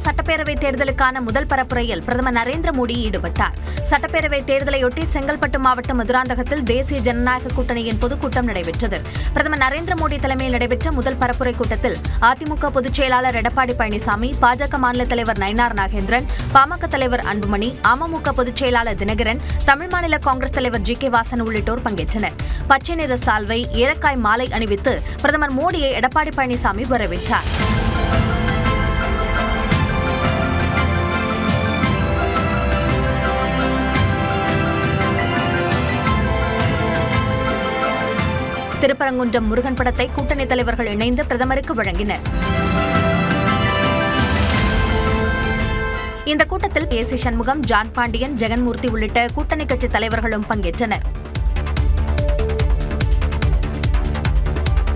சட்டப்பேரவை தேர்தலுக்கான முதல் பரப்புரையில் பிரதமர் நரேந்திர மோடி ஈடுபட்டார். சட்டப்பேரவை தேர்தலையொட்டி செங்கல்பட்டு மாவட்டம் மதுராந்தகத்தில் தேசிய ஜனநாயக கூட்டணியின் பொதுக்கூட்டம் நடைபெற்றது. பிரதமர் நரேந்திர மோடி தலைமையில் நடைபெற்ற முதல் பரப்புரை கூட்டத்தில் அதிமுக பொதுச் செயலாளர் எடப்பாடி பழனிசாமி, பாஜக மாநில தலைவர் நயினார் நாகேந்திரன், பாமக தலைவர் அன்புமணி, அமமுக பொதுச் செயலாளர் தினகரன், தமிழ் மாநில காங்கிரஸ் தலைவர் ஜி.கே. வாசன் உள்ளிட்டோர் பங்கேற்றனர். பச்சை நிற சால்வை, ஏலக்காய் மாலை அணிவித்து பிரதமர் மோடியை எடப்பாடி பழனிசாமி வரவேற்றார். திருப்பரங்குன்றம் முருகன் படத்தை கூட்டணி தலைவர்கள் இணைந்து பிரதமருக்கு வழங்கினர். இந்த கூட்டத்தில் கே.சி. சண்முகம், ஜான் பாண்டியன், ஜெகன்மூர்த்தி உள்ளிட்ட கூட்டணி கட்சி தலைவர்களும் பங்கேற்றனர்.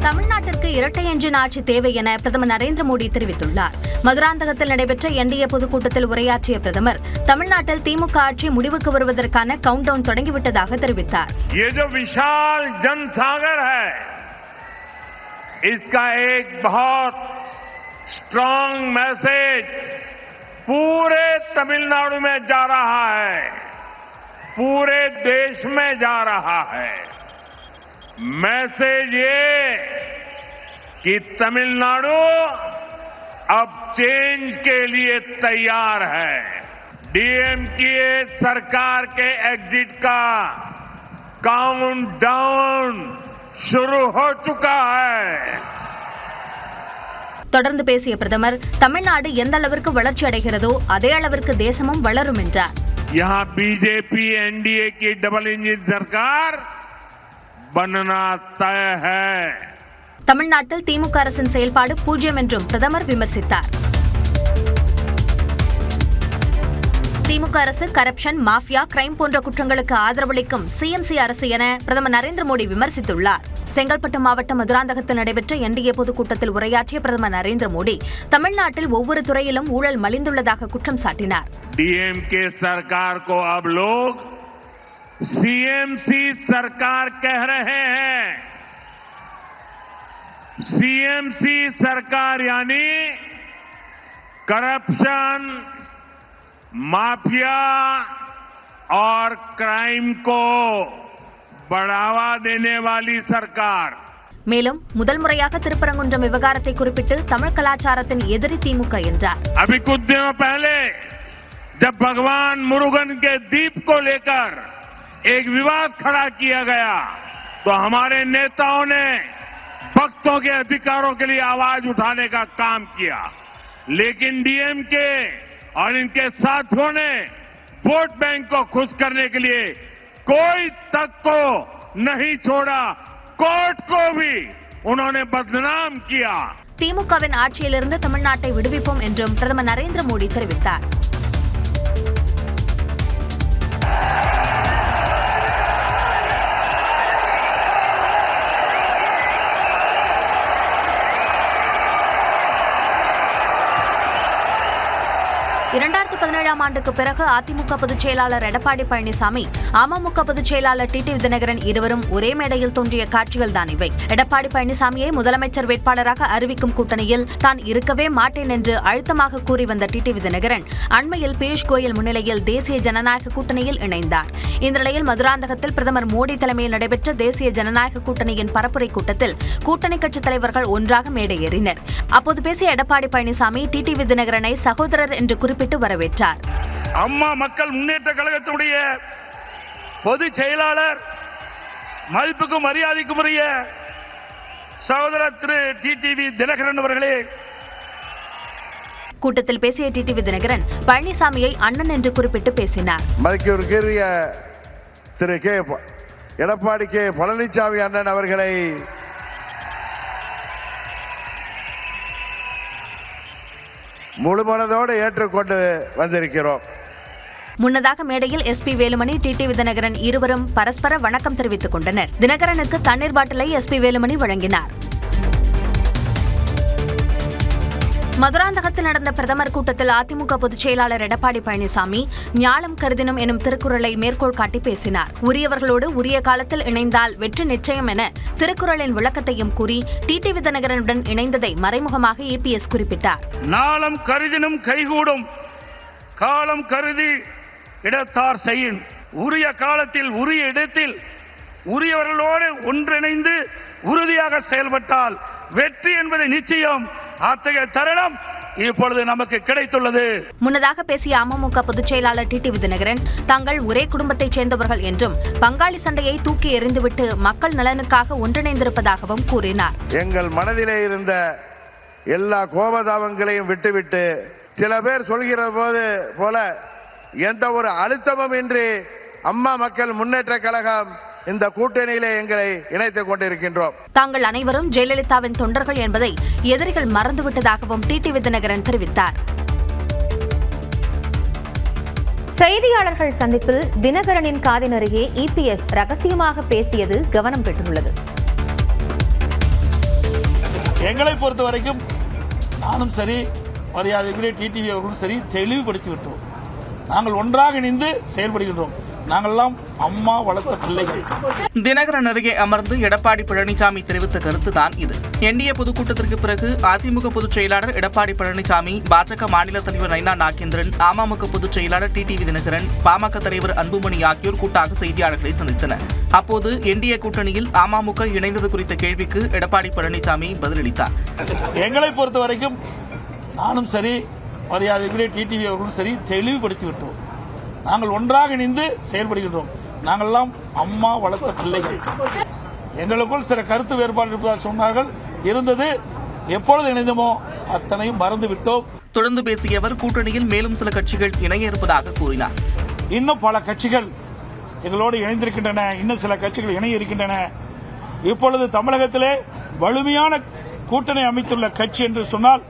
தமிழ்நாட்டிற்கு இரட்டை என்ஜின் ஆட்சி தேவை என பிரதமர் நரேந்திர மோடி தெரிவித்துள்ளார். மதுராந்தகத்தில் நடைபெற்ற என்டிஏ பொதுக்கூட்டத்தில் உரையாற்றிய பிரதமர், தமிழ்நாட்டில் திமுக ஆட்சி முடிவுக்கு வருவதற்கான கவுண்ட் டவுன் தொடங்கிவிட்டதாக தெரிவித்தார். ये जो विशाल जनसागर है, इसका एक बहुत स्ट्रांग मैसेज पूरे तमिलनाडु में जा रहा है, पूरे देश में जा रहा है. मैसेज ये कि तमिलनाडु अब चेंज के लिए तैयार है. डीएमके सरकार के एग्जिट का काउंट डाउन शुरू हो चुका है. தொடர்ந்து பேசிய பிரதமர், தமிழ்நாடு எந்த அளவிற்கு வளர்ச்சி அடைகிறதோ அதே அளவிற்கு தேசமும் வளரும் என்றார். यहाँ बीजेपी एनडीए की डबल इंजन सरकार बनना तय है. தமிழ்நாட்டில் திமுக அரசின் செயல்பாடு 0 என்றும் பிரதமர் விமர்சித்தார். திமுக அரசு கரப்ஷன், மாஃபியா, கிரைம் போன்ற குற்றங்களுக்கு ஆதரவளிக்கும் சிஎம்சி அரசு என பிரதமர் நரேந்திர மோடி விமர்சித்துள்ளார். செங்கல்பட்டு மாவட்டம் மதுராந்தகத்தில் நடைபெற்ற என்டிஏ பொதுக்கூட்டத்தில் உரையாற்றிய பிரதமர் நரேந்திர மோடி, தமிழ்நாட்டில் ஒவ்வொரு துறையிலும் ஊழல் மலிந்துள்ளதாக குற்றம் சாட்டினார். डीएमके सरकार को अब लोग सीएमसी सरकार कह रहे हैं. सीएमसी सरकार यानी करप्शन, माफिया और क्राइम को बढ़ावा देने वाली सरकार. மேலும் முதல் முறையாக திருப்பரங்குன்றம் விவகாரத்தை குறிப்பிட்டு தமிழ் கலாச்சாரத்தின் எதிரி திமுக என்றார். अभी कुछ दिनों पहले जब भगवान मुरुगन के दीप को लेकर एक विवाद खड़ा किया गया तो हमारे नेताओं ने भक्तों के अधिकारों के लिए आवाज उठाने का काम किया, लेकिन डीएमके और इनके साथियों ने वोट बैंक को खुश करने के लिए कोई तक को नहीं छोड़ा, कोर्ट को भी उन्होंने बदनाम किया. திமுகவின் ஆட்சியிலிருந்து தமிழ்நாட்டை விடுவிப்போம் என்றும் பிரதமர் நரேந்திர மோடி தெரிவித்தார். ஆண்டுக்கு பிறகு அதிமுக பொதுச் செயலாளர் எடப்பாடி பழனிசாமி, அமமுக பொதுச் செயலாளர் டிடிவி தினகரன் இருவரும் ஒரே மேடையில் தோன்றிய காட்சிகள் தான் இவை. எடப்பாடி பழனிசாமியை முதலமைச்சர் வேட்பாளராக அறிவிக்கும் கூட்டணியில் தான் இருக்கவே மாட்டேன் என்று அழுத்தமாக கூறி வந்த டிடிவி தினகரன் அண்மையில் பியூஷ் கோயல் முன்னிலையில் தேசிய ஜனநாயக கூட்டணியில் இணைந்தார். இந்த நிலையில் மதுராந்தகத்தில் பிரதமர் மோடி தலைமையில் நடைபெற்ற தேசிய ஜனநாயக கூட்டணியின் பரப்புரை கூட்டத்தில் கூட்டணி கட்சித் தலைவர்கள் ஒன்றாக மேடையேறினர். அப்போது பேசிய எடப்பாடி பழனிசாமி டிடிவி தினகரனை சகோதரர் என்று குறிப்பிட்டு வரவேற்றார். அம்மா மக்கள் முன்னேற்ற கழகத்துடைய பொதுச் செயலாளர், மதிப்புக்கும் மரியாதைக்கும் உரிய சகோதரர் திரு டிடிவி தினகரன் அவர்களே. கூட்டத்தில் பேசிய டிடிவி தினகரன் பழனிசாமியை அண்ணன் என்று குறிப்பிட்டு பேசினார். மதிப்பிற்குரிய திரு கே எடப்பாடி கே பழனிசாமி அண்ணன் அவர்களை முழுமனதோடு ஏற்றுக்கொண்டு வந்திருக்கிறோம். முன்னதாக மேடையில் எஸ்பி வேலுமணி, டிடிவி தினகரன் இருவரும் பரஸ்பர வணக்கம் தெரிவித்துக் கொண்டனர். தினகரனுக்கு தண்ணீர் பாட்டிலை எஸ்பி வேலுமணி வழங்கினார். மதுராந்தகத்தில் நடந்த பிரதமர் கூட்டத்தில் அதிமுக பொதுச் செயலாளர் எடப்பாடி பழனிசாமி ஞாலம் கருதினும் எனும் திருக்குறளை மேற்கோள் காட்டி பேசினார். உரியவர்களோடு உரிய காலத்தில் இணைந்தால் வெற்றி நிச்சயம் என திருக்குறளின் விளக்கத்தையும் கூறி டிடிவி தினகரனுடன் இணைந்ததை மறைமுகமாக EPS குறிப்பிட்டார். நாளம் கருதினும் கைகூடும், காலம் கருதி இடத்தார் செய்யின். உரிய காலத்தில் உரிய இடத்தில் உரியவர்களோடு ஒன்றிணைந்து உறுதியாக செயல்பட்டால் வெற்றி என்பது நிச்சயம். அத்தகைய தருணம் இப்பொழுது நமக்கு கிடைத்துள்ளது. முன்னதாக பேசிய அமமுக பொதுச் செயலாளர் டிடிவி தினகரன் தாங்கள் ஒரே குடும்பத்தைச் சேர்ந்தவர்கள் என்றும் பங்காளி சண்டையை தூக்கி எறிந்துவிட்டு மக்கள் நலனுக்காக ஒன்றிணைந்திருப்பதாகவும் கூறினார். எங்கள் மனதிலே இருந்த எல்லா கோபதாபங்களையும் விட்டுவிட்டு சில பேர் சொல்கிற போல எந்த ஒரு அழுத்தமும் இன்றி அம்மா மக்கள் முன்னேற்ற கழகம் இந்த கூட்டணியிலே எங்களை இணைத்துக் கொண்டிருக்கின்றோம். தாங்கள் அனைவரும் ஜெயலலிதாவின் தொண்டர்கள் என்பதை எதிரிகள் மறந்துவிட்டதாகவும் டிடிவி தினகரன் தெரிவித்தார். செய்தியாளர்கள் சந்திப்பில் தினகரனின் காதின் அருகே EPS ரகசியமாக பேசியது கவனம் பெற்றுள்ளது. எங்களை பொறுத்த வரைக்கும் நானும் சரி, மரியாதைக்குரிய டிடிவி அவர்களும் சரி தெளிவுபடுத்தி விட்டோம். நாங்கள் ஒன்றாக இணைந்து செயல்படுகின்றோம். நாங்கள்லாம் அம்மா வளர்த்த பிள்ளைகள். தினகரன் அருகே அமர்ந்து எடப்பாடி பழனிசாமி தெரிவித்த கருத்துதான் இது. என்டிஏ பொதுக்கூட்டத்திற்கு பிறகு அதிமுக பொதுச் செயலாளர் எடப்பாடி பழனிசாமி, பாஜக மாநில தலைவர் நைனா நாகேந்திரன், அமமுக பொதுச் செயலாளர் டிடிவி தினகரன், பாமக தலைவர் அன்புமணி ஆகியோர் கூட்டாக செய்தியாளர்களை சந்தித்தனர். அப்போது என்டிஏ கூட்டணியில் அமமுக இணைந்தது குறித்த கேள்விக்கு எடப்பாடி பழனிசாமி பதிலளித்தார். எங்களை பொறுத்த வரைக்கும் நானும் சரி, மரியாதைக்குரிய டிடிவி அவர்களும் சரி தெளிவுபடுத்தி விட்டோம். நாங்கள் ஒன்றாக இணைந்து செயல்படுகின்றோம். நாங்கள்லாம் அம்மா வளர்த்த பிள்ளைகள். எங்களுக்குள் சில கருத்து வேறுபாடு இருப்பதாக சொன்னார்கள், இருந்தது. எப்பொழுது இணைந்தமோ அத்தனையும் மறந்து விட்டோம். தொடர்ந்து பேசிய அவர் கூட்டணியில் மேலும் சில கட்சிகள் இணைய இருப்பதாக கூறினார். இன்னும் பல கட்சிகள் எங்களோடு இணைந்திருக்கின்றன, இன்னும் சில கட்சிகள் இணைய இருக்கின்றன. இப்பொழுது தமிழகத்திலே வலிமையான கூட்டணி அமைத்துள்ள கட்சி என்று சொன்னால்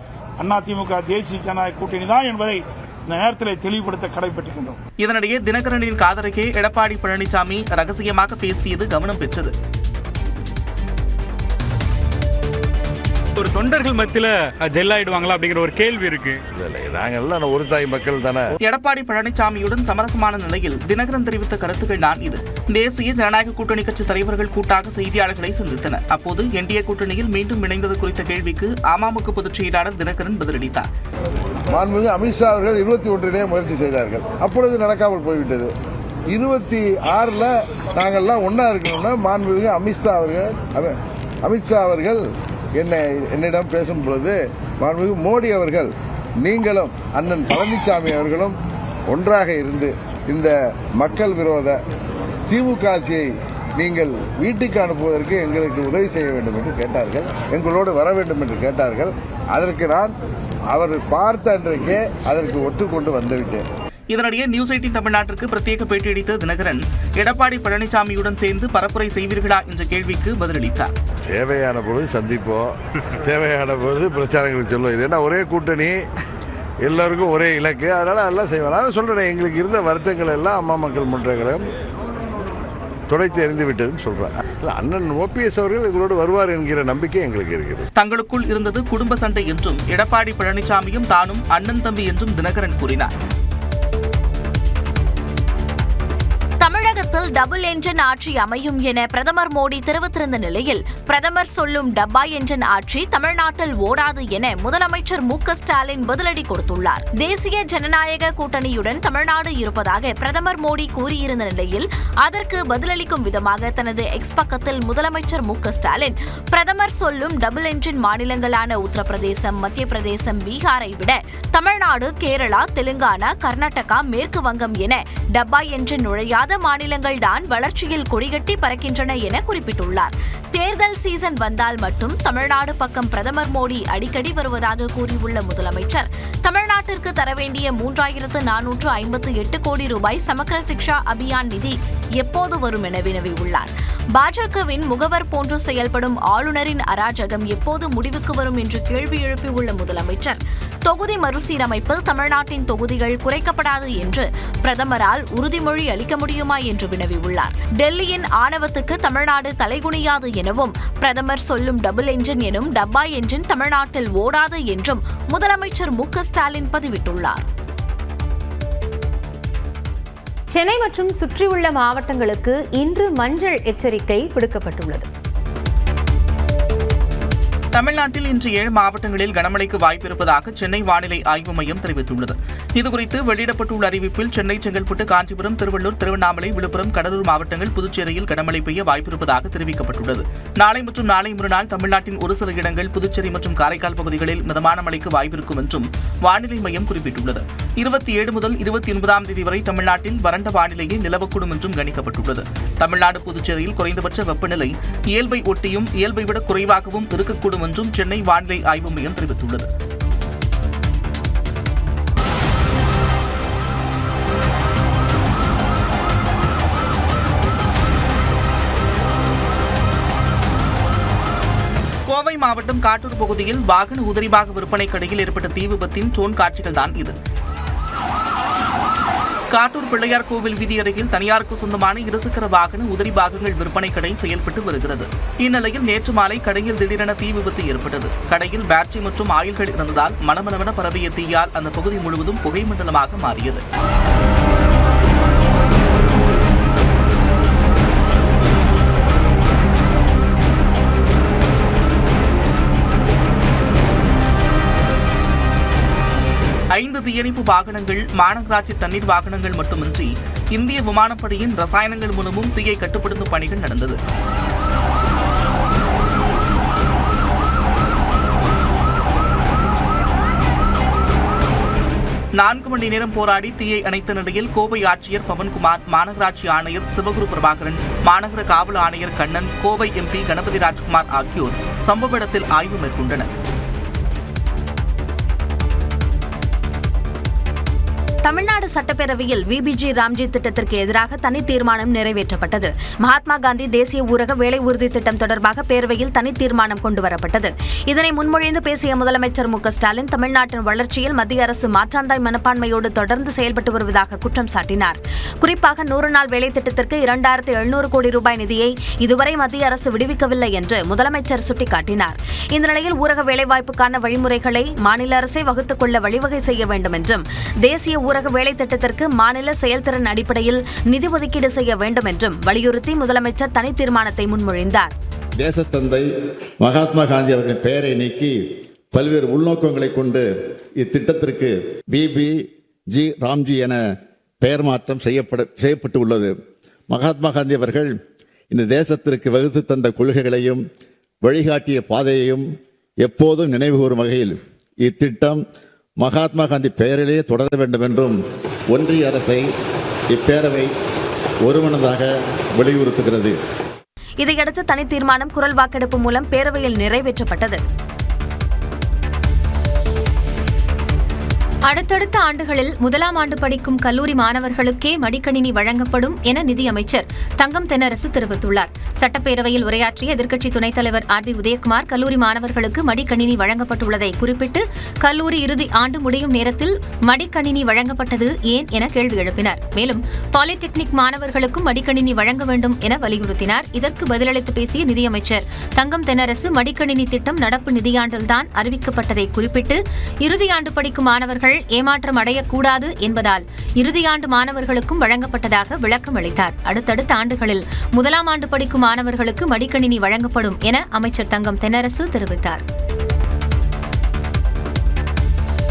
அதிமுக தேசிய ஜனநாயக கூட்டணி தான் என்பதை இந்த நேரத்தில் தெளிவுபடுத்த கடைபெற்றிருக்கின்றோம். இதனிடையே தினகரனின் காதருகே எடப்பாடி பழனிசாமி ரகசியமாக பேசியது கவனம் பெற்றது. ஒரு தொண்டர்கள் மத்தியில ஜெல்லாயிடுவாங்களா அப்படிங்கிற ஒரு கேள்வி இருக்கு. நாங்கெல்லாம் ஒரு தாய் மக்கள் தானே. எடப்பாடி பழனிசாமியுடன் சமரசமான நிலையில் தினகரன் தெரிவித்த கருத்துக்கள் தான் இது. தேசிய ஜனநாயக கூட்டணி கட்சி தலைவர்கள் கூட்டாக செய்தியாளர்களை சந்தித்தனர். அப்போது என்டிஏ கூட்டணியில் மீண்டும் இணைந்தது குறித்த கேள்விக்கு அமமுக பொதுச் செயலாளர் தினகரன் பதிலளித்தார். மாண்புமிகு அமித்ஷா அவர்கள் 21 முயற்சி செய்தார்கள், அப்பொழுது நடக்காமல் போய்விட்டது. 26 நாங்கள்லாம் ஒன்னா இருக்கணும்னா மாண்புமிகு அமித்ஷா அவர்கள் என்னிடம் பேசும் பொழுது மாண்புமிகு மோடி அவர்கள் நீங்களும் அண்ணன் பழனிசாமி அவர்களும் ஒன்றாக இருந்து இந்த மக்கள் விரோத திமுக ஆட்சியை நீங்கள் வீட்டுக்கு அனுப்புவதற்கு எங்களுக்கு உதவி செய்ய வேண்டும் என்று கேட்டார்கள், எங்களோடு வர வேண்டும் என்று கேட்டார்கள். அதற்கு நான் அவர் பார்த்த அன்றைக்கே அதற்கு ஒத்துக்கொண்டு வந்துவிட்டேன். இதனிடையே நியூஸ் 18 தமிழ்நாட்டிற்கு பிரத்யேக பேட்டியளித்த தினகரன் எடப்பாடி பழனிசாமியுடன் சேர்ந்து பரப்புரை செய்வீர்களா என்ற கேள்விக்கு பதிலளித்தார். தேவையான பொழுது சந்திப்போம், தேவையான பொழுது பிரச்சாரங்களுக்கு சொல்லுவோம். இது என்ன ஒரே கூட்டணி, எல்லாருக்கும் ஒரே இலக்கு, அதனால எல்லாம் செய்வோம். நான் சொல்றேன், எங்களுக்கு இருந்த வருத்தங்கள் எல்லாம் அம்மா மக்கள் முன்னேற்ற கழகம் துடைத்து எறிந்து விட்டதுன்னு சொல்றேன். அண்ணன் OPS அவர்கள் எங்களோடு வருவார் என்கிற நம்பிக்கை எங்களுக்கு இருக்கிறது. தங்களுக்குள் இருந்தது குடும்ப சண்டை என்றும் எடப்பாடி பழனிசாமியும் தானும் அண்ணன் தம்பி என்றும் தினகரன் கூறினார். தமிழகத்தில் டபுள் என்ஜின் ஆட்சி அமையும் என பிரதமர் மோடி தெரிவித்திருந்த நிலையில் பிரதமர் சொல்லும் டப்பா என்ஜின் ஆட்சி தமிழ்நாட்டில் ஓடாது என முதலமைச்சர் மு.க.ஸ்டாலின் பதிலடி கொடுத்துள்ளார். தேசிய ஜனநாயக கூட்டணியுடன் தமிழ்நாடு இருப்பதாக பிரதமர் மோடி கூறியிருந்த நிலையில் அதற்கு பதிலளிக்கும் விதமாக தனது எக்ஸ் பக்கத்தில் முதலமைச்சர் மு.க.ஸ்டாலின் பிரதமர் சொல்லும் டபுள் என்ஜின் மாநிலங்களான உத்தரப்பிரதேசம், மத்திய பிரதேசம், பீகாரை விட தமிழ்நாடு, கேரளா, தெலுங்கானா, கர்நாடகா, மேற்கு வங்கம் என டப்பா என்ஜின் நுழையாத மாநிலங்கள் தான் வளர்ச்சியில் கொடிகட்டி பறக்கின்றன என குறிப்பிட்டுள்ளார். தேர்தல் சீசன் வந்தால் மட்டும் தமிழ்நாடு பக்கம் பிரதமர் மோடி அடிக்கடி வருவதாக கூறியுள்ள முதலமைச்சர் தமிழ்நாட்டிற்கு தர வேண்டிய 3458 கோடி ரூபாய் சமக்கர சிக்ஷா அபியான் நிதி எப்போது வரும் என வினவியுள்ளார். பாஜகவின் முகவர் போன்று செயல்படும் ஆளுநரின் அராஜகம் எப்போது முடிவுக்கு வரும் என்று கேள்வி எழுப்பியுள்ள முதலமைச்சர் தொகுதி மறுசீரமைப்பில் தமிழ்நாட்டின் தொகுதிகள் குறைக்கப்படாது என்று பிரதமரால் உறுதிமொழி அளிக்க முடியுமா என்று வினவி வினவியுள்ளார். டெல்லியின் ஆணவத்துக்கு தமிழ்நாடு தலைகுனியாது எனவும், பிரதமர் சொல்லும் டபுள் என்ஜின் எனும் டப்பா என்ஜின் தமிழ்நாட்டில் ஓடாது என்றும் முதலமைச்சர் மு.க. ஸ்டாலின் பதிவிட்டுள்ளார். சென்னை மற்றும் சுற்றியுள்ள மாவட்டங்களுக்கு இன்று மஞ்சள் எச்சரிக்கை விடுக்கப்பட்டுள்ளது. தமிழ்நாட்டில் இன்று 7 மாவட்டங்களில் கனமழைக்கு வாய்ப்பிருப்பதாக சென்னை வானிலை ஆய்வு மையம் தெரிவித்துள்ளது. இதுகுறித்து வெளியிடப்பட்டுள்ள அறிவிப்பில் சென்னை, செங்கல்பட்டு, காஞ்சிபுரம், திருவள்ளூர், திருவண்ணாமலை, விழுப்புரம், கடலூர் மாவட்டங்கள், புதுச்சேரியில் கனமழை பெய்ய வாய்ப்பிருப்பதாக தெரிவிக்கப்பட்டுள்ளது. நாளை மற்றும் நாளை மறுநாள் தமிழ்நாட்டின் ஒரு சில இடங்கள், புதுச்சேரி மற்றும் காரைக்கால் பகுதிகளில் மிதமான மழைக்கு வாய்ப்பிருக்கும் என்றும் வானிலை மையம் குறிப்பிட்டுள்ளது. 27 முதல் 29ஆம் தேதி வரை தமிழ்நாட்டில் வறண்ட வானிலையே நிலவக்கூடும் என்றும் கணிக்கப்பட்டுள்ளது. தமிழ்நாடு, புதுச்சேரியில் குறைந்தபட்ச வெப்பநிலை இயல்பை ஒட்டியும் இயல்பை விட குறைவாகவும் இருக்கக்கூடும் என்றும் சென்னை வானிலை ஆய்வு மையம் தெரிவித்துள்ளது. கோவை மாவட்டம் காட்டூர் பகுதியில் வாகன உதிரிபாக விற்பனை கடையில் ஏற்பட்ட தீ விபத்தின் ட்ரோன் காட்சிகள்தான் இது. காட்டூர் பிள்ளையார் கோவில் வீதி அருகில் தனியாருக்கு சொந்தமான இருசக்கர வாகன உதிரி பாகங்கள் விற்பனை கடை செயல்பட்டு வருகிறது. இந்நிலையில் நேற்று மாலை கடையில் திடீரென தீ விபத்து ஏற்பட்டது. கடையில் பேட்டரி மற்றும் ஆயில்கள் இருந்ததால் மளமளவென பரவிய தீயால் அந்த பகுதி முழுவதும் புகை மண்டலமாக மாறியது. ஐந்து தீயணைப்பு வாகனங்கள், மாநகராட்சி தண்ணீர் வாகனங்கள் மட்டுமின்றி இந்திய விமானப்படையின் ரசாயனங்கள் மூலமும் தீயை கட்டுப்படுத்தும் பணிகள் நடந்தது. நான்கு மணி நேரம் போராடி தீயை அணைத்த நிலையில் கோவை ஆட்சியர் பவன்குமார், மாநகராட்சி ஆணையர் சிவகுரு பிரபாகரன், மாநகர காவல் ஆணையர் கண்ணன், கோவை எம்பி கணபதி ராஜ்குமார் ஆகியோர் சம்பவ இடத்தில் ஆய்வு மேற்கொண்டனர். தமிழ்நாடு சட்டப்பேரவையில் விபிஜி ராம்ஜி திட்டத்திற்கு எதிராக தனி தீர்மானம் நிறைவேற்றப்பட்டது. மகாத்மா காந்தி தேசிய ஊரக வேலை உறுதி திட்டம் தொடர்பாக பேரவையில் தனி தீர்மானம் கொண்டுவரப்பட்டது. இதனை முன்மொழிந்து பேசிய முதலமைச்சர் மு.க. ஸ்டாலின் தமிழ்நாட்டின் வளர்ச்சியில் மத்திய அரசு மாற்றாந்தாய் மனப்பான்மையோடு தொடர்ந்து செயல்பட்டு வருவதாக குற்றம் சாட்டினார். குறிப்பாக 100 நாள் வேலை திட்டத்திற்கு 2700 கோடி ரூபாய் நிதியை இதுவரை மத்திய அரசு விடுவிக்கவில்லை என்று முதலமைச்சர் சுட்டிக்காட்டினார். இந்த நிலையில் ஊரக வேலைவாய்ப்புக்கான வழிமுறைகளை மாநில அரசே வகுத்துக் கொள்ள வழிவகை செய்ய வேண்டும் என்றும், தேசிய ஊரக வேலை திட்டத்திற்கு மாநில செயல்திறன் அடிப்படையில் நிதி ஒதுக்கீடு செய்ய வேண்டும் என்றும் வலியுறுத்தி முதலமைச்சர் தனி தீர்மானத்தை முன்மொழிந்தார். தேசத்தந்தை மகாத்மா காந்தி அவர்களின் பெயரை நீக்கி பல்வேறு உள்நோக்கங்களை கொண்டு இத்திட்டத்திற்கு விபிஜி ராம்ஜி என பெயர் மாற்றம் செய்யப்பட்டு உள்ளது. மகாத்மா காந்தி அவர்கள் இந்த தேசத்திற்கு வகுத்து தந்த கொள்கைகளையும் வழிகாட்டிய பாதையையும் எப்போதும் நினைவுகூரும் வகையில் இத்திட்டம் மகாத்மா காந்தி பெயரிலேயே தொடர வேண்டும் என்றும் ஒன்றிய அரசை இப்பேரவை ஒருமனதாக வலியுறுத்துகிறது. இதையடுத்து தனி தீர்மானம் குரல் வாக்கெடுப்பு மூலம் பேரவையில் நிறைவேற்றப்பட்டது. அடுத்தடுத்த ஆண்டுகளில் முதலாம் ஆண்டு படிக்கும் கல்லூரி மாணவர்களுக்கே மடிக்கணினி வழங்கப்படும் என நிதியமைச்சர் தங்கம் தென்னரசு தெரிவித்துள்ளார். சட்டப்பேரவையில் உரையாற்றிய எதிர்க்கட்சி துணைத் தலைவர் ஆர். பி. உதயகுமார் கல்லூரி மாணவர்களுக்கு மடிக்கணினி வழங்கப்பட்டுள்ளதை குறிப்பிட்டு கல்லூரி இறுதி ஆண்டு முடியும் நேரத்தில் மடிக்கணினி வழங்கப்பட்டது ஏன் என கேள்வி எழுப்பினார். மேலும் பாலிடெக்னிக் மாணவர்களுக்கும் மடிக்கணினி வழங்க வேண்டும் என வலியுறுத்தினார். இதற்கு பதிலளித்து பேசிய நிதியமைச்சர் தங்கம் தென்னரசு மடிக்கணினி திட்டம் நடப்பு நிதியாண்டில்தான் அறிவிக்கப்பட்டதை குறிப்பிட்டு இறுதியாண்டு படிக்கும் மாணவர்கள் ஏமாற்றம் அடையக்கூடாது என்பதால் இறுதியாண்டு மாணவர்களுக்கும் வழங்கப்பட்டதாக விளக்கம் அளித்தார். அடுத்தடுத்த ஆண்டுகளில் முதலாம் ஆண்டு படிக்கும் மாணவர்களுக்கு மடிக்கணினி வழங்கப்படும் என அமைச்சர் தங்கம் தென்னரசு தெரிவித்தார்.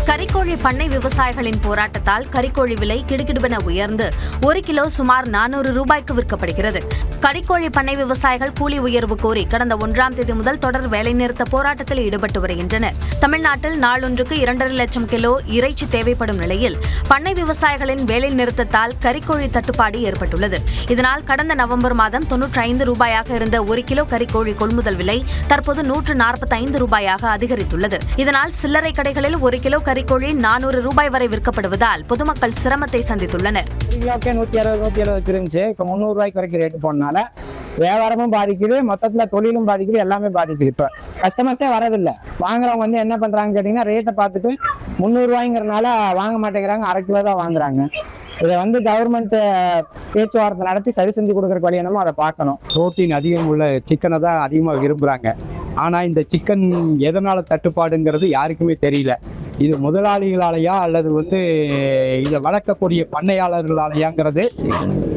கறிக்கோழி பண்ணை விவசாயிகளின் போராட்டத்தால் கறிக்கோழி விலை கிடுகிடுவென உயர்ந்து 1 கிலோ சுமார் 400 ரூபாய்க்கு விற்கப்படுகிறது. கறிக்கோழி பண்ணை விவசாயிகள் கூலி உயர்வு கோரி கடந்த 1ஆம் தேதி முதல் தொடர் வேலைநிறுத்த போராட்டத்தில் ஈடுபட்டு வருகின்றனர். தமிழ்நாட்டில் நாளொன்றுக்கு 2.5 லட்சம் கிலோ இறைச்சி தேவைப்படும் நிலையில் பண்ணை விவசாயிகளின் வேலை நிறுத்தத்தால் கறிக்கோழி தட்டுப்பாடு ஏற்பட்டுள்ளது. இதனால் கடந்த நவம்பர் மாதம் 95 ரூபாயாக இருந்த 1 கிலோ கறிக்கோழி கொள்முதல் விலை தற்போது 145 ரூபாயாக அதிகரித்துள்ளது. இதனால் சில்லறை கடைகளில் 1 கிலோ கறிக்கோழி 400 ரூபாய் வரை விற்கப்படுவதால் பொதுமக்கள் சிரமத்தை சந்தித்துள்ளனர். 170 இருந்துச்சு, இப்போ 300 ரூபாய்க்கு வரைக்கும் ரேட்டு போனால வியாபாரமும் பாதிக்குது, மொத்தத்தில் தொழிலும் பாதிக்குது, எல்லாமே பாதிக்குது. இப்போ கஸ்டமர்ஸே வரதில்லை. வாங்குறவங்க என்ன பண்ணுறாங்க கேட்டிங்கன்னா ரேட்டை பார்த்துட்டு 300 ரூபாய்ங்கிறனால வாங்க மாட்டேங்கிறாங்க, 1/2 கிலோ தான் வாங்குறாங்க. இதை வந்து கவர்மெண்ட் பேச்சுவார்த்தை நடத்தி சரி செஞ்சு கொடுக்குற வழி என்னமோ அதை பார்க்கணும். புரோட்டீன் அதிகம் உள்ள சிக்கனை தான் அதிகமாக விரும்புகிறாங்க. ஆனால் இந்த சிக்கன் எதனால் தட்டுப்பாடுங்கிறது யாருக்குமே தெரியல. இது முதலாளிகளாலேயா அல்லது வந்து இதை வளர்க்கக்கூடிய பண்ணையாளர்களாலேயாங்கிறது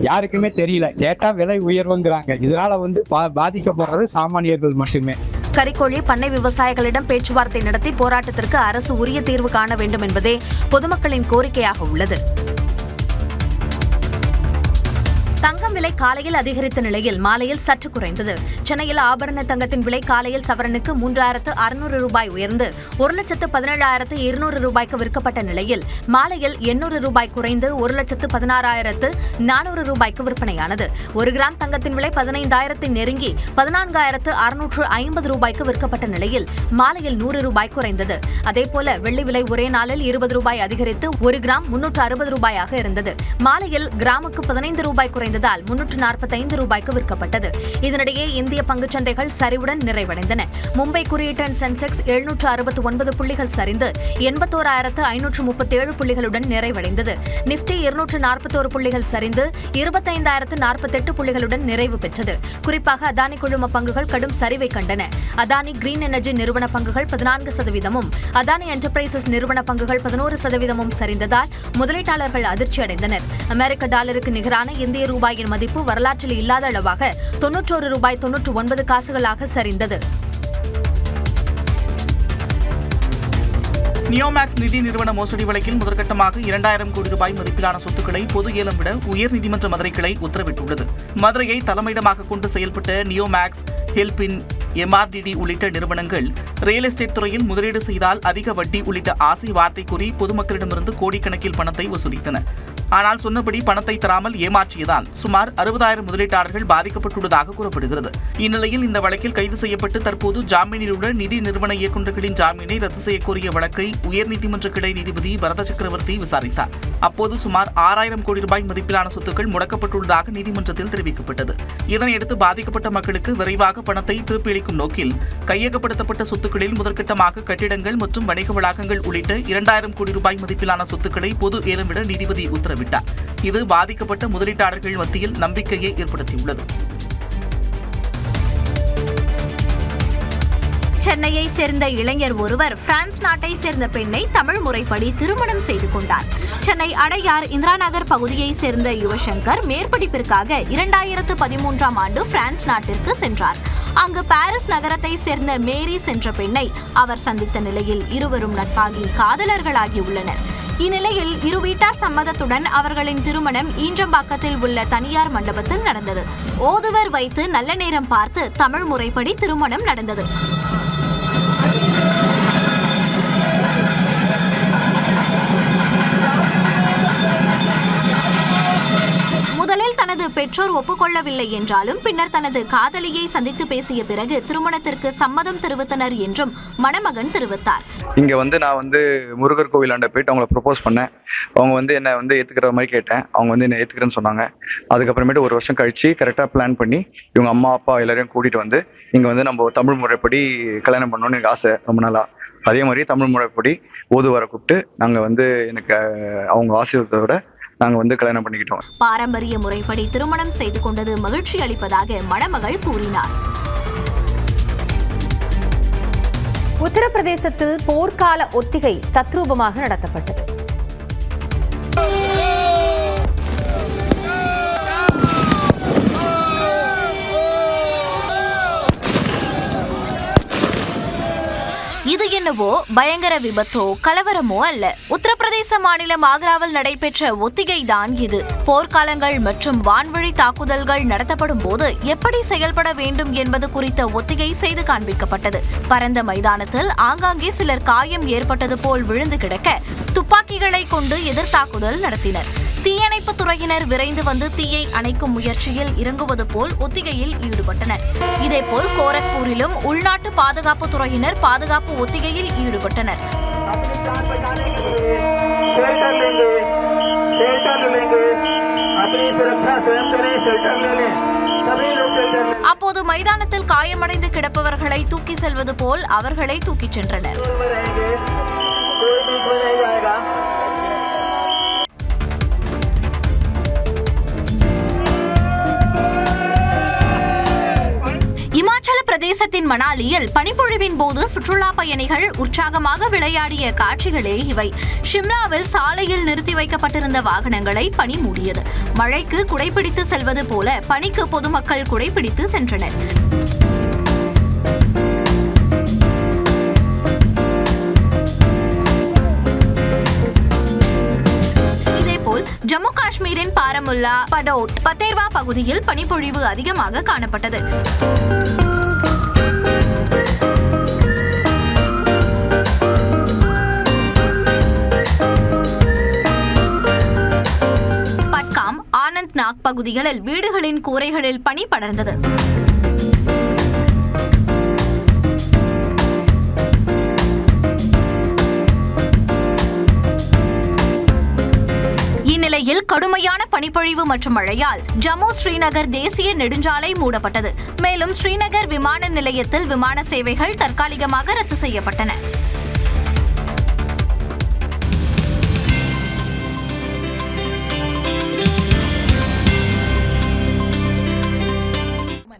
யாருக்குமே தெரியல. கேட்டால் விலை உயர்வுங்கிறாங்க. இதனால் வந்து பாதிக்கப்படுறது சாமானியர்கள் மட்டுமே. கறிக்கோழி பண்ணை விவசாயிகளிடம் பேச்சுவார்த்தை நடத்தி போராட்டத்திற்கு அரசு உரிய தீர்வு காண வேண்டும் என்பதே பொதுமக்களின் கோரிக்கையாக உள்ளது. தங்கம் விலை காலையில் அதிகரித்த நிலையில் மாலையில் சற்று குறைந்தது. சென்னையில் ஆபரண தங்கத்தின் விலை காலையில் சவரனுக்கு 3600 ரூபாய் உயர்ந்து 1,17,200 ரூபாய்க்கு விற்கப்பட்ட நிலையில் மாலையில் 800 ரூபாய் குறைந்து 1,16,400 ரூபாய்க்கு விற்பனையானது. 1 கிராம் தங்கத்தின் விலை 15,000 நெருங்கி 14,650 ரூபாய்க்கு விற்கப்பட்ட நிலையில் மாலையில் 100 ரூபாய் குறைந்தது. அதேபோல வெள்ளி விலை ஒரே நாளில் 20 ரூபாய் அதிகரித்து 1 கிராம் 360 ரூபாயாக இருந்தது. மாலையில் கிராமுக்கு 15 ரூபாய் குறைந்ததால் 345 ரூபாய்க்கு விற்கப்பட்டது. இதனிடையே இந்திய பங்குச்சந்தைகள் சரிவுடன் நிறைவடைந்தன. மும்பை குறியீட்டு சென்செக்ஸ் 769 புள்ளிகள் சரிந்து 81,537 புள்ளிகளுடன் நிறைவடைந்தது. நிப்டி 241 புள்ளிகள் சரிந்து 25,048 புள்ளிகளுடன் நிறைவு பெற்றது. குறிப்பாக அதானி குழும பங்குகள் கடும் சரிவை கண்டன. அதானி கிரீன் எனர்ஜி நிறுவன பங்குகள் 14%, அதானி என்டர்பிரைசஸ் நிறுவன பங்குகள் 11% சரிந்ததால் முதலீட்டாளர்கள் அதிர்ச்சி அடைந்தனர். அமெரிக்க டாலருக்கு நிகரான இந்திய ரூபாயின் மதிப்பு வரலாற்றில் இல்லாத அளவாக 91 ரூபாய் 99 காசுகளாக சரிந்தது. நியோமேக்ஸ் நிதி நிறுவன மோசடி வழக்கில் முதற்கட்டமாக 2,000 கோடி ரூபாய் மதிப்பிலான சொத்துக்களை பொது ஏலம் விட உயர்நீதிமன்ற மதுரை கிளை உத்தரவிட்டுள்ளது. மதுரையை தலைமையிடமாக கொண்டு செயல்பட்ட நியோமேக்ஸ், ஹெல்பின், MRDD உள்ளிட்ட நிறுவனங்கள் ரியல் எஸ்டேட் துறையில் முதலீடு செய்தால் அதிக வட்டி உள்ளிட்ட ஆசை வார்த்தை கூறி பொதுமக்களிடமிருந்து கோடிக்கணக்கில் பணத்தை வசூலித்தன. ஆனால் சொன்னபடி பணத்தை தராமல் ஏமாற்றியதால் சுமார் 60,000 முதலீட்டாளர்கள் பாதிக்கப்பட்டுள்ளதாக கூறப்படுகிறது. இந்நிலையில் இந்த வழக்கில் கைது செய்யப்பட்டு தற்போது ஜாமீனில் உள்ள நிதி நிறுவன இயக்குநர்களின் ஜாமீனை ரத்து செய்யக்கோரிய வழக்கை உயர்நீதிமன்ற கிளை நீதிபதி பரத சக்கரவர்த்தி விசாரித்தார். அப்போது சுமார் 6,000 கோடி ரூபாய் மதிப்பிலான சொத்துக்கள் முடக்கப்பட்டுள்ளதாக நீதிமன்றத்தில் தெரிவிக்கப்பட்டது. இதனையடுத்து பாதிக்கப்பட்ட மக்களுக்கு விரைவாக பணத்தை திருப்பியளிக்கும் நோக்கில் கையகப்படுத்தப்பட்ட சொத்துக்களில் முதற்கட்டமாக கட்டிடங்கள் மற்றும் வணிக வளாகங்கள் உள்ளிட்ட 2,000 கோடி ரூபாய் மதிப்பிலான சொத்துக்களை பொது ஏலம் விட நீதிபதி உத்தரவிட்டார். இது பாதிக்கப்பட்ட முதலீட்டாளர்கள் மத்தியில் நம்பிக்கையை ஏற்படுத்தியுள்ளது. சென்னையை சேர்ந்த இளைஞர் ஒருவர் பிரான்ஸ் நாட்டை சேர்ந்த பெண்ணை தமிழ் முறைப்படி திருமணம் செய்து கொண்டார். சென்னை அடையார் இந்திரா நகர் பகுதியை சேர்ந்த யுவசங்கர் மேற்படிப்பிற்காக 2013ஆம் ஆண்டு பிரான்ஸ் நாட்டிற்கு சென்றார். அங்கு பாரிஸ் நகரத்தை சேர்ந்த மேரிஸ் என்ற பெண்ணை அவர் சந்தித்த நிலையில் இருவரும் நட்பாகி காதலர்களாகி உள்ளனர். இந்நிலையில் இரு வீட்டார் சம்மதத்துடன் அவர்களின் திருமணம் ஈஞ்சம்பாக்கத்தில் உள்ள தனியார் மண்டபத்தில் நடந்தது. ஓதுவர் வைத்து நல்ல நேரம் பார்த்து தமிழ் முறைப்படி திருமணம் நடந்தது. முதலில் தனது பெற்றோர் ஒப்புக்கொள்ளவில்லை என்றாலும் பின்னர் தனது காதலியை சந்தித்து பேசிய பிறகு திருமணத்திற்கு சம்மதம் தெரிவித்தனர் என்றும் மணமகன் தெரிவித்தார். இங்க நான் முருகர் கோவிலாண்ட போயிட்டு அவங்களை ப்ரொபோஸ் பண்ணேன். அவங்க என்னை ஏத்துக்கிற மாதிரி கேட்டேன். அவங்க என்னை ஏத்துக்கிறேன்னு சொன்னாங்க. அதுக்கப்புறமேட்டு ஒரு வருஷம் கழிச்சு கரெக்டாக பிளான் பண்ணி இவங்க அம்மா அப்பா எல்லாரையும் கூட்டிட்டு இங்க நம்ம தமிழ் முறைப்படி கல்யாணம் பண்ணணும்னு எனக்கு ஆசை ரொம்ப நாளா. அதே மாதிரி தமிழ் முறைப்படி ஓதுவாரை கூப்பிட்டு நாங்க எனக்கு அவங்க ஆசீர்வாதத்தோட நாங்க கல்யாணம் பண்ணிக்கிட்டோம். பாரம்பரிய முறைப்படி திருமணம் செய்து கொண்டது மகிழ்ச்சி அளிப்பதாக மணமகள் கூறினார். உத்தரப்பிரதேசத்தில் போர்க்கால ஒத்திகை தத்ரூபமாக நடத்தப்பட்டது. இது என்னவோ பயங்கர விபத்தோ கலவரமோ அல்ல. உத்தரப்பிரதேச மாநிலம் ஆக்ராவில் நடைபெற்ற ஒத்திகை தான் இது. போர்க்காலங்கள் மற்றும் வான்வழி தாக்குதல்கள் நடத்தப்படும் போது எப்படி செயல்பட வேண்டும் என்பது குறித்த ஒத்திகை செய்து காண்பிக்கப்பட்டது. பரந்த மைதானத்தில் ஆங்காங்கே சிலர் காயம் ஏற்பட்டது போல் விழுந்து கிடக்க துப்பாக்கிகளை கொண்டு எதிர்த்தாக்குதல் நடத்தினர். தீயணைப்பு துறையினர் விரைந்து வந்து தீயை அணைக்கும் முயற்சியில் இறங்குவது போல் ஒத்திகையில் ஈடுபட்டனர். இதேபோல் கோரக்பூரிலும் உள்நாட்டு பாதுகாப்பு துறையினர் பாதுகாப்பு ஒத்திகையில் ஈடுபட்டனர். அப்போது மைதானத்தில் காயமடைந்து கிடப்பவர்களை தூக்கி செல்வது போல் அவர்களை தூக்கிச் சென்றனர். உத்தரகாண்டின் மணாலியில் பனிப்பொழிவின் போது சுற்றுலா பயணிகள் உற்சாகமாக விளையாடிய காட்சிகளே இவை. ஷிம்லாவில் சாலையில் நிறுத்தி வைக்கப்பட்டிருந்த வாகனங்களை பனி மூடியது. மழைக்கு குடைபிடித்து செல்வது போல பனிக்கு பொதுமக்கள் குடைபிடித்து சென்றனர். ஜம்மு காஷ்மீரின் பாரமுல்லா, படோட், பத்தேர்வா பகுதியில் பனிப்பொழிவு அதிகமாக காணப்பட்டது. பட்காம், ஆனந்த்நாக் பகுதிகளில் வீடுகளின் கூரைகளில் பனி படர்ந்தது. இந்நிலையில் கடுமையான பனிப்பொழிவு மற்றும் மழையால் ஜம்மு ஸ்ரீநகர் தேசிய நெடுஞ்சாலை மூடப்பட்டது. மேலும் ஸ்ரீநகர் விமான நிலையத்தில் விமான சேவைகள் தற்காலிகமாக ரத்து செய்யப்பட்டன.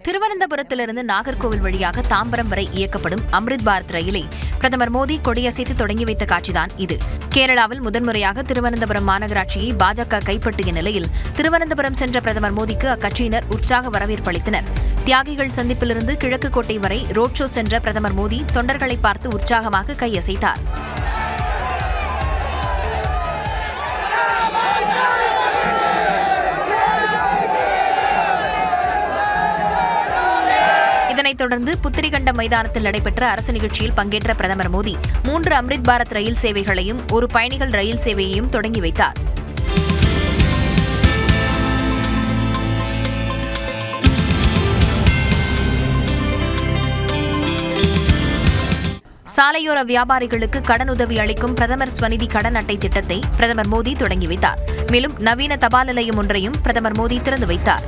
திருவனந்தபுரத்திலிருந்து நாகர்கோவில் வழியாக தாம்பரம் வரை இயக்கப்படும் அம்ரித் பாரத் ரயிலை பிரதமர் மோடி கொடியசைத்து தொடங்கி வைத்த காட்சிதான் இது. கேரளாவில் முதன்முறையாக திருவனந்தபுரம் மாநகராட்சியை பாஜக கைப்பற்றிய நிலையில் திருவனந்தபுரம் சென்ற பிரதமர் மோடிக்கு அக்கட்சியினர் உற்சாக வரவேற்பு அளித்தனர். தியாகிகள் சந்திப்பிலிருந்து கிழக்கு கோட்டை வரை ரோட் ஷோ சென்ற பிரதமர் மோடி தொண்டர்களை பார்த்து உற்சாகமாக கையசைத்தார். இதனைத் தொடர்ந்து புத்திரிகண்ட மைதானத்தில் நடைபெற்ற அரசு நிகழ்ச்சியில் பங்கேற்ற பிரதமர் மோடி 3 அம்ரித் பாரத் ரயில் சேவைகளையும் 1 பயணிகள் ரயில் சேவையையும் தொடங்கி வைத்தார். சாலையோர வியாபாரிகளுக்கு கடனுதவி அளிக்கும் பிரதமர் ஸ்வநிதி கடன் அட்டை திட்டத்தை பிரதமர் மோடி தொடங்கி வைத்தார். மேலும் நவீன தபால் நிலையம் ஒன்றையும் பிரதமர் மோடி திறந்து வைத்தார்.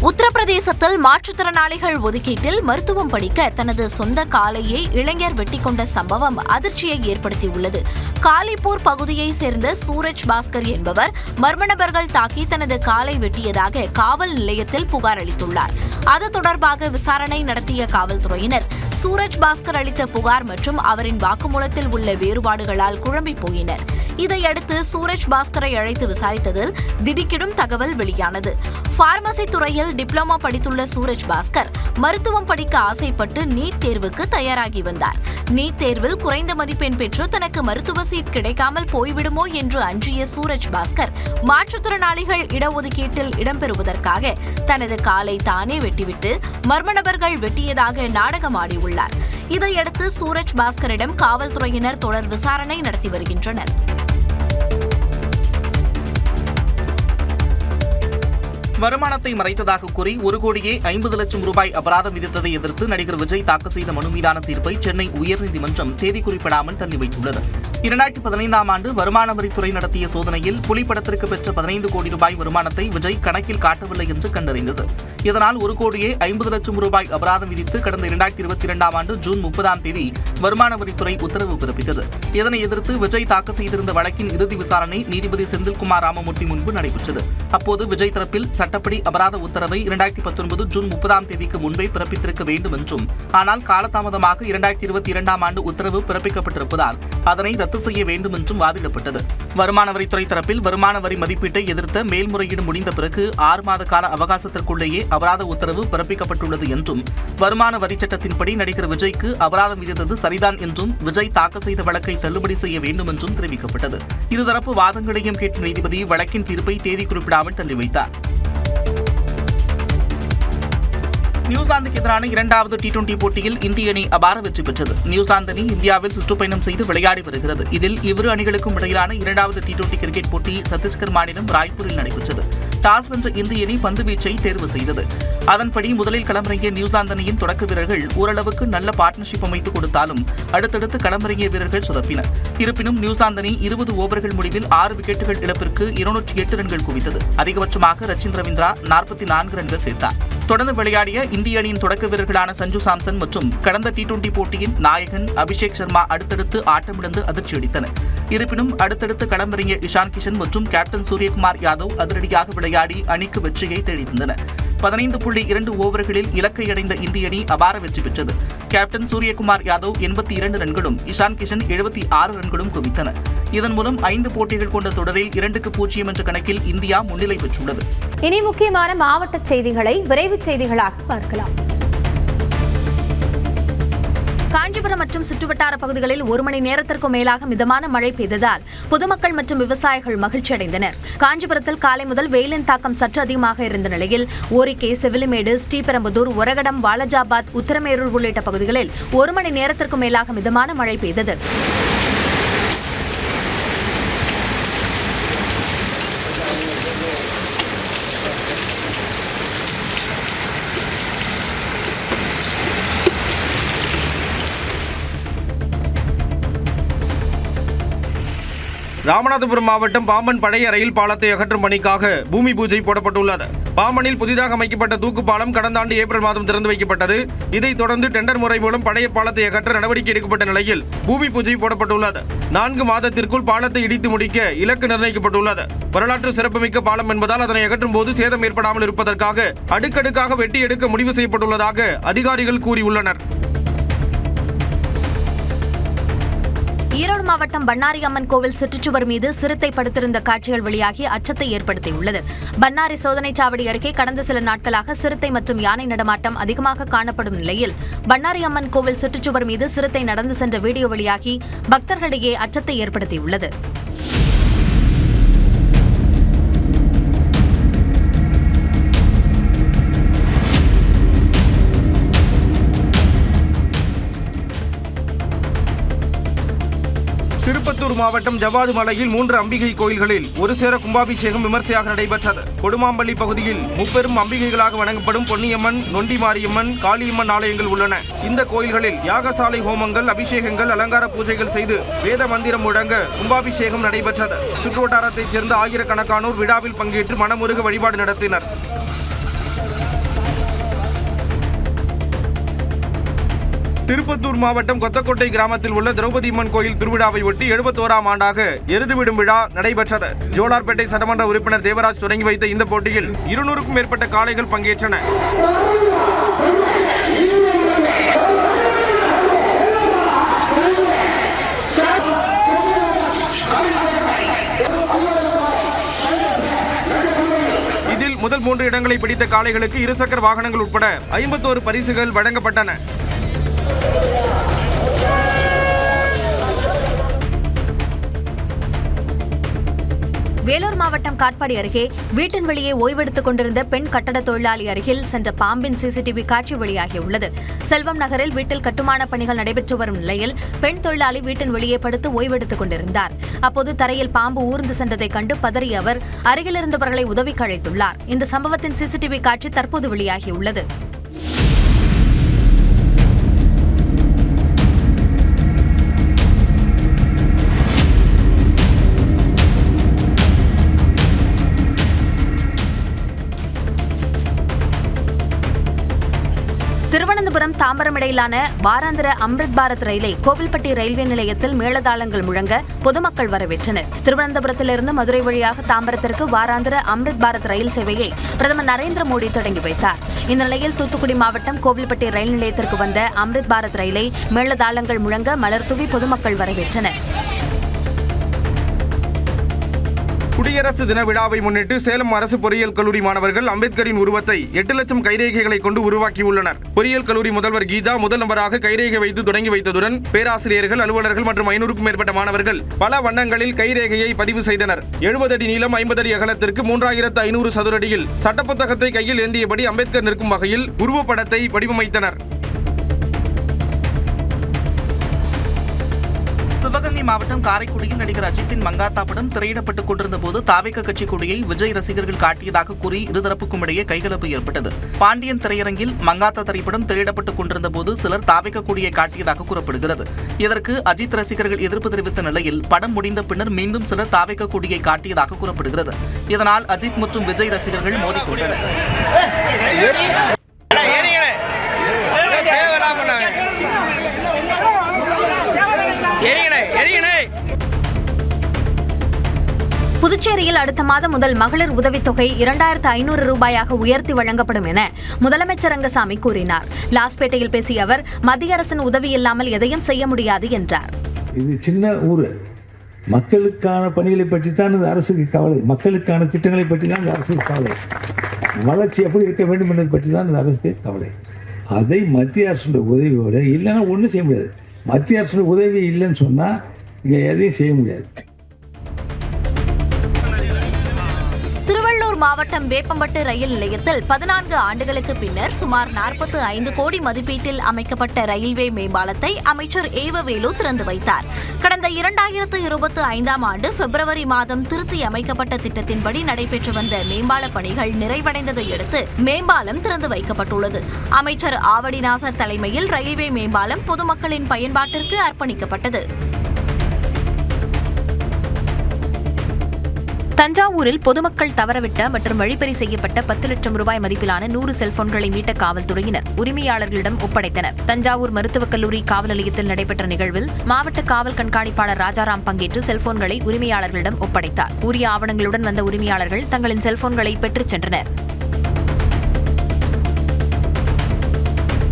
உத்தரப்பிரதேசத்தில் மாற்றுத்திறனாளிகள் ஒதுக்கீட்டில் மருத்துவம் படிக்க தனது சொந்த காலையை இளைஞர் வெட்டிக்கொண்ட சம்பவம் அதிர்ச்சியை ஏற்படுத்தியுள்ளது. காலிப்பூர் பகுதியைச் சேர்ந்த சூரஜ் பாஸ்கர் என்பவர் மர்ம நபர்கள் தாக்கி தனது காலை வெட்டியதாக காவல் நிலையத்தில் புகார் அளித்துள்ளார். அது தொடர்பாக விசாரணை நடத்திய காவல்துறையினர் சூரஜ் பாஸ்கர் அளித்த புகார் மற்றும் அவரின் வாக்குமூலத்தில் உள்ள வேறுபாடுகளால் குழம்பி போயினர். இதையடுத்து சூரஜ் பாஸ்கரை அழைத்து விசாரித்ததில் திடுக்கிடும் தகவல் வெளியானது. பார்மசி துறையில் டிப்ளமோ படித்துள்ள சூரஜ் பாஸ்கர் மருத்துவம் படிக்க ஆசைப்பட்டு நீட் தேர்வுக்கு தயாராகி வந்தார். நீட் தேர்வில் குறைந்த மதிப்பெண் பெற்று தனக்கு மருத்துவ சீட் கிடைக்காமல் போய்விடுமோ என்று அஞ்சிய சூரஜ் பாஸ்கர் மாற்றுத்திறனாளிகள் இடஒதுக்கீட்டில் இடம்பெறுவதற்காக தனது காலை தானே வெட்டிவிட்டு மர்ம நபர்கள் வெட்டியதாக நாடகமாடியுள்ளார். இதையடுத்து சூரஜ் பாஸ்கரிடம் காவல்துறையினர் தொடர் விசாரணை நடத்தி வருகின்றனர். வருமானத்தை மறைத்ததாக கூறி 1,50,00,000 ரூபாய் அபராதம் விதித்ததை எதிர்த்து நடிகர் விஜய் தாக்கல் செய்த மனு மீதான தீர்ப்பை சென்னை உயர்நீதிமன்றம் தேதி குறிப்பிடாமல் தள்ளி வைத்துள்ளது. 2015ஆம் ஆண்டு வருமான வரித்துறை நடத்திய சோதனையில் புலி படத்திற்கு பெற்ற 15 கோடி ரூபாய் வருமானத்தை விஜய் கணக்கில் காட்டவில்லை என்று கண்டறிந்தது. இதனால் 1,50,00,000 ரூபாய் அபராதம் விதித்து கடந்த 2022ஆம் ஆண்டு ஜூன் 30ஆம் தேதி வருமான வரித்துறை உத்தரவு பிறப்பித்தது. இதனை எதிர்த்து விஜய் தாக்கல் செய்திருந்த வழக்கின் இறுதி விசாரணை நீதிபதி செந்தில்குமார் ராமமூர்த்தி முன்பு நடைபெற்றது. அப்போது விஜய் தரப்பில் சட்டப்படி அபராத உத்தரவை 2019 ஜூன் 30ஆம் தேதிக்கு முன்பே பிறப்பித்திருக்க வேண்டும் என்றும், ஆனால் காலதாமதமாக 2022ஆம் ஆண்டு உத்தரவு பிறப்பிக்கப்பட்டிருப்பதால் அதனை ரத்து செய்ய வேண்டும் என்றும் வாதிடப்பட்டது. வருமான வரித்துறை தரப்பில் வருமான வரி மதிப்பீட்டை எதிர்த்த மேல்முறையீடு முடிந்த பிறகு 6 மாத கால அவகாசத்திற்குள்ளேயே அபராத உத்தரவு பிறப்பிக்கப்பட்டுள்ளது என்றும், வருமான வரி சட்டத்தின்படி நடிகர் விஜய்க்கு அபராதம் விதித்தது சரிதான் என்றும், விஜய் தாக்கல் செய்த வழக்கை தள்ளுபடி செய்ய வேண்டும் என்றும் தெரிவிக்கப்பட்டது. இருதரப்பு வாதங்களையும் கேட்ட நீதிபதி வழக்கின் தீர்ப்பை தேதி குறிப்பிடாமல் தள்ளி வைத்தார். நியூசிலாந்துக்கு எதிரான 2வது T20 போட்டியில் இந்திய அணி அபார வெற்றி பெற்றது. நியூசிலாந்து அணி இந்தியாவில் சுற்றுப்பயணம் செய்து விளையாடி வருகிறது. இதில் இரு அணிகளுக்கும் இடையிலான 2வது T20 கிரிக்கெட் போட்டி சத்தீஸ்கர் மாநிலம் ராய்ப்பூரில் நடைபெற்றது. டாஸ் வென்ற இந்திய அணி பந்து வீச்சை தேர்வு செய்தது. அதன்படி முதலில் களமிறங்கிய நியூசிலாந்து அணியின் தொடக்க வீரர்கள் ஓரளவுக்கு நல்ல பார்ட்னர்ஷிப் அமைத்து கொடுத்தாலும் அடுத்தடுத்து களமிறங்கிய வீரர்கள் சொதப்பினர். இருப்பினும் நியூசிலாந்து அணி 20 ஓவர்கள் முடிவில் 6 விக்கெட்டுகள் இழப்பிற்கு 208 ரன்கள் குவித்தது. அதிகபட்சமாக ரச்சின் ரவீந்திரா 44 ரன்கள் சேர்த்தார். தொடர்ந்து விளையாடிய இந்திய அணியின் தொடக்க வீரர்களான சஞ்சு சாம்சன் மற்றும் கடந்த T20 போட்டியின் நாயகன் அபிஷேக் சர்மா அடுத்தடுத்து ஆட்டமிழந்து அதிர்ச்சியளித்தனர். இருப்பினும் அடுத்தடுத்து களமிறங்கிய இஷான் கிஷன் மற்றும் கேப்டன் சூரியகுமார் யாதவ் அதிரடியாக விளையாடி அணிக்கு வெற்றியை தேடித்தந்தனர். 15.2 ஓவர்களில் இலக்கை அடைந்த இந்திய அணி அபார வெற்றி பெற்றது. கேப்டன் சூரியகுமார் யாதவ் 82 ரன்களும் இஷான் கிஷன் 76 ரன்களும் குவித்தனர். இதன் மூலம் 5 போட்டிகள் கொண்ட தொடரில் 2-0 என்ற கணக்கில் இந்தியா முன்னிலை பெற்றுள்ளது. இனி முக்கியமான மாவட்ட செய்திகளை விரைவுச் செய்திகளாக பார்க்கலாம். காஞ்சிபுரம் மற்றும் சுற்றுவட்டார பகுதிகளில் 1 மணி நேரத்திற்கும் மேலாக மிதமான மழை பெய்ததால் பொதுமக்கள் மற்றும் விவசாயிகள் மகிழ்ச்சி அடைந்தனர். காஞ்சிபுரத்தில் காலை முதல் வெயிலின் தாக்கம் சற்று அதிகமாக இருந்த நிலையில் ஓரிக்கை, செவிலிமேடு, ஸ்ரீபெரும்புதூர், ஒரகடம், வாலஜாபாத், உத்தரமேரூர் உள்ளிட்ட பகுதிகளில் 1 மணி நேரத்திற்கும் மேலாக மிதமான மழை பெய்தது. ராமநாதபுரம் மாவட்டம் பாம்பன் பழைய ரயில் பாலத்தை அகற்றும் பணிக்காக பூமி பூஜை போடப்பட்டுள்ளது. பாம்பனில் புதிதாக அமைக்கப்பட்ட தூக்கு பாலம் கடந்த ஆண்டு ஏப்ரல் மாதம் திறந்து வைக்கப்பட்டது. இதைத் தொடர்ந்து டெண்டர் முறை மூலம் பழைய பாலத்தை அகற்ற நடவடிக்கை எடுக்கப்பட்ட நிலையில் பூமி பூஜை போடப்பட்டுள்ளது. 4 மாதத்திற்குள் பாலத்தை இடித்து முடிக்க இலக்கு நிர்ணயிக்கப்பட்டுள்ளது. வரலாற்று சிறப்புமிக்க பாலம் என்பதால் அதனை அகற்றும் போது சேதம் ஏற்படாமல் இருப்பதற்காக அடுக்கடுக்காக வெட்டி எடுக்க முடிவு செய்யப்பட்டுள்ளதாக அதிகாரிகள் கூறியுள்ளனர். ஈரோடு மாவட்டம் பண்ணாரி அம்மன் கோவில் சுற்றுச்சுவர் மீது சிறுத்தை படுத்திருந்த காட்சிகள் வெளியாகி அச்சத்தை ஏற்படுத்தியுள்ளது. பண்ணாரி சோதனைச் சாவடி அருகே கடந்த சில நாட்களாக சிறுத்தை மற்றும் யானை நடமாட்டம் அதிகமாக காணப்படும் நிலையில் பண்ணாரி அம்மன் கோவில் சுற்றுச்சுவர் மீது சிறுத்தை நடந்து சென்ற வீடியோ வெளியாகி பக்தர்களிடையே அச்சத்தை ஏற்படுத்தியுள்ளது. திருப்பத்தூர் மாவட்டம் ஜவ்வாது மலையில் 3 அம்பிகை கோயில்களில் ஒரு சேர கும்பாபிஷேகம் விமர்சையாக நடைபெற்றது. கொடுமாம்பள்ளி பகுதியில் முப்பெரும் அம்பிகைகளாக வணங்கப்படும் பொன்னியம்மன், நொண்டி மாரியம்மன், காளியம்மன் ஆலயங்கள் உள்ளன. இந்த கோயில்களில் யாகசாலை ஹோமங்கள், அபிஷேகங்கள், அலங்கார பூஜைகள் செய்து வேத மந்திரம் முழங்க கும்பாபிஷேகம் நடைபெற்றது. சுற்றுவட்டாரத்தைச் சேர்ந்த ஆயிரக்கணக்கானோர் விழாவில் பங்கேற்று மனமுருக வழிபாடு நடத்தினர். திருப்பத்தூர் மாவட்டம் கொத்தக்கோட்டை கிராமத்தில் உள்ள திரௌபதி அம்மன் கோயில் திருவிழாவை ஒட்டி 71ஆம் ஆண்டாக எருது விடும் விழா நடைபெற்றது. ஜோலார்பேட்டை சட்டமன்ற உறுப்பினர் தேவராஜ் தொடங்கி வைத்த இந்த போட்டியில் 200க்கும் மேற்பட்ட காளைகள் பங்கேற்றன. இதில் முதல் 3 இடங்களை பிடித்த காளைகளுக்கு இருசக்கர வாகனங்கள் உட்பட 51 பரிசுகள் வழங்கப்பட்டன. வேலூர் மாவட்டம் காட்பாடி அருகே வீட்டின் வெளியே ஓய்வெடுத்துக் கொண்டிருந்த பெண் கட்டட தொழிலாளி அருகில் சென்ற பாம்பின் சிசிடிவி காட்சி வெளியாகியுள்ளது. செல்வம் நகரில் வீட்டில் கட்டுமான பணிகள் நடைபெற்று வரும் நிலையில் பெண் தொழிலாளி வீட்டின் வெளியே படுத்து ஓய்வெடுத்துக் கொண்டிருந்தார். அப்போது தரையில் பாம்பு ஊர்ந்து சென்றதைக் கண்டு பதறிய அவர் அருகில் இருந்தவர்களை உதவிக்கு அழைத்துள்ளார். இந்த சம்பவத்தின் சிசிடிவி காட்சி தற்போது வெளியாகியுள்ளது. திருவனந்தபுரம் தாம்பரம் இடையிலான வாராந்திர அம்ரித் பாரத் ரயிலை கோவில்பட்டி ரயில்வே நிலையத்தில் மேளதாளங்கள் முழங்க பொதுமக்கள் வரவேற்றனர். திருவனந்தபுரத்திலிருந்து மதுரை வழியாக தாம்பரத்திற்கு வாராந்திர அம்ரித் பாரத் ரயில் சேவையை பிரதமர் நரேந்திர மோடி தொடங்கி வைத்தார். இந்த நிலையில் தூத்துக்குடி மாவட்டம் கோவில்பட்டி ரயில் நிலையத்திற்கு வந்த அம்ரித் பாரத் ரயிலை மேளதாளங்கள் முழங்க மலர் தூவி பொதுமக்கள் வரவேற்றனர். குடியரசு தின விழாவை முன்னிட்டு சேலம் அரசு பொறியியல் கல்லூரி மாணவர்கள் அம்பேத்கரின் உருவத்தை 8 லட்சம் கைரேகைகளை கொண்டு உருவாக்கியுள்ளனர். பொறியியல் கல்லூரி முதல்வர் கீதா முதல் நபராக கைரேகை வைத்து தொடங்கி வைத்ததுடன் பேராசிரியர்கள், அலுவலர்கள் மற்றும் 500க்கும் மேற்பட்ட மாணவர்கள் பல வண்ணங்களில் கைரேகையை பதிவு செய்தனர். 70 அடி நீளம், 50 அடி அகலத்திற்கு 3500 சதுர அடியில் சட்டப்புத்தகத்தை கையில் ஏந்தியபடி அம்பேத்கர் நிற்கும் வகையில் உருவப்படத்தை வடிவமைத்தனர். சிவகங்கை மாவட்டம் காரைக்குடியில் நடிகர் அஜித்தின் மங்காத்தா படம் திரையிடப்பட்டுக் கொண்டிருந்த போது தாவேக கட்சி கொடியை விஜய் ரசிகர்கள் காட்டியதாக கூறி இருதரப்புக்கும் இடையே கைகலப்பு ஏற்பட்டது. பாண்டியன் திரையரங்கில் மங்காத்தா திரைப்படம் திரையிடப்பட்டுக் கொண்டிருந்த போது சிலர் தாவேக கொடியை காட்டியதாக கூறப்படுகிறது. இதற்கு அஜித் ரசிகர்கள் எதிர்ப்பு தெரிவித்த நிலையில் படம் முடிந்த பின்னர் மீண்டும் சிலர் தாவேக கொடியை காட்டியதாக கூறப்படுகிறது. இதனால் அஜித் மற்றும் விஜய் ரசிகர்கள் மோதிக்கொண்டனர். புதுச்சேரியில் அடுத்த மாதம் முதல் மகளிர் உதவித்தொகை 2500 ரூபாயாக உயர்த்தி வழங்கப்படும் என முதலமைச்சர் ரங்கசாமி கூறினார். லாஸ்பேட்டையில் பேசிய அவர், மத்திய அரசின் உதவி இல்லாமல் எதையும் செய்ய முடியாது என்றார். இது சின்ன ஊர், மக்களுக்கான பணிகளை பற்றி தான் இந்த அரசுக்கு கவலை, மக்களுக்கான திட்டங்களை பற்றி தான் இந்த அரசுக்கு கவலை, வளர்ச்சி எப்படி இருக்க வேண்டும் என்பதை பற்றி தான் இந்த அரசுக்கு கவலை. அதை மத்திய அரசுடைய உதவியோடு இல்லைன்னா ஒன்றும் செய்ய முடியாது. மத்திய அரசுடைய உதவி இல்லைன்னு சொன்னால் இங்கே எதையும் செய்ய முடியாது. திருவள்ளூர் மாவட்டம் வேப்பம்பட்டு ரயில் நிலையத்தில் 14 ஆண்டுகளுக்கு பின்னர் சுமார் 45 கோடி மதிப்பீட்டில் அமைக்கப்பட்ட ரயில்வே மேம்பாலத்தை அமைச்சர் ஏவவேலு திறந்து வைத்தார். கடந்த 2025ஆம் ஆண்டு பிப்ரவரி மாதம் திருத்தி அமைக்கப்பட்ட திட்டத்தின்படி நடைபெற்று வந்த மேம்பால பணிகள் நிறைவடைந்ததை அடுத்து மேம்பாலம் திறந்து வைக்கப்பட்டுள்ளது. அமைச்சர் ஆவடி நாசர் தலைமையில் ரயில்வே மேம்பாலம் பொதுமக்களின் பயன்பாட்டிற்கு அர்ப்பணிக்கப்பட்டது. தஞ்சாவூரில் பொதுமக்கள் தவறவிட்ட மற்றும் வழிப்பறி செய்யப்பட்ட 10 லட்சம் ரூபாய் மதிப்பிலான 100 செல்போன்களை மீட்ட காவல்துறையினர் உரிமையாளர்களிடம் ஒப்படைத்தனர். தஞ்சாவூர் மருத்துவக் கல்லூரி காவல் நிலையத்தில் நடைபெற்ற நிகழ்வில் மாவட்ட காவல் கண்காணிப்பாளர் ராஜாராம் பங்கேற்று செல்போன்களை உரிமையாளர்களிடம் ஒப்படைத்தார். உரிய ஆவணங்களுடன் வந்த உரிமையாளர்கள் தங்களின் செல்போன்களை பெற்றுச் சென்றனர்.